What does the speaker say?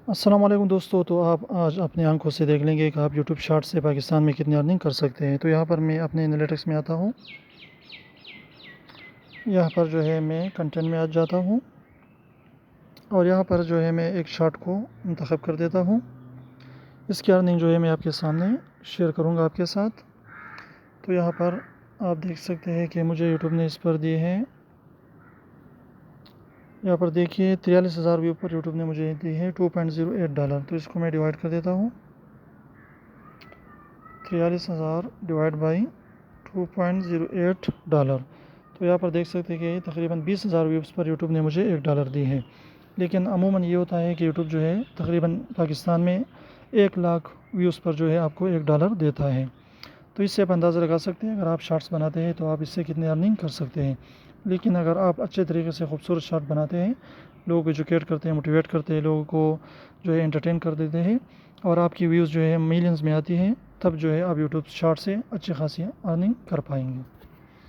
السلام علیکم دوستو، تو آپ آج اپنی آنکھوں سے دیکھ لیں گے کہ آپ یوٹیوب شارٹ سے پاکستان میں کتنی ارننگ کر سکتے ہیں۔ تو یہاں پر میں اپنے انالیٹکس میں آتا ہوں، یہاں پر جو ہے میں کنٹینٹ میں آ جاتا ہوں اور یہاں پر جو ہے میں ایک شارٹ کو منتخب کر دیتا ہوں۔ اس کی ارننگ جو ہے میں آپ کے سامنے شیئر کروں گا آپ کے ساتھ۔ تو یہاں پر آپ دیکھ سکتے ہیں کہ مجھے یوٹیوب نے اس پر دیے ہیں، یہاں پر دیکھیے 43,000 ویو پر یوٹیوب نے مجھے دی ہے $2.08۔ تو اس کو میں ڈیوائڈ کر دیتا ہوں، 43,000 ڈیوائڈ بائی $2.08۔ تو یہاں پر دیکھ سکتے ہیں کہ تقریباً 20,000 ویوز پر یوٹیوب نے مجھے $1 دی ہے۔ لیکن عموماً یہ ہوتا ہے کہ یوٹیوب جو ہے تقریباً پاکستان میں 1,00,000 ویوز پر جو ہے آپ کو $1 دیتا ہے۔ تو اس سے آپ اندازہ لگا سکتے ہیں اگر آپ شارٹس بناتے ہیں تو آپ اس سے کتنے ارننگ کر سکتے ہیں۔ لیکن اگر آپ اچھے طریقے سے خوبصورت شارٹ بناتے ہیں، لوگوں کو ایجوکیٹ کرتے ہیں، موٹیویٹ کرتے ہیں، لوگوں کو جو ہے انٹرٹین کر دیتے ہیں اور آپ کی ویوز جو ہے ملینز میں آتی ہیں، تب جو ہے آپ یوٹیوب شارٹ سے اچھی خاصی ارننگ کر پائیں گے۔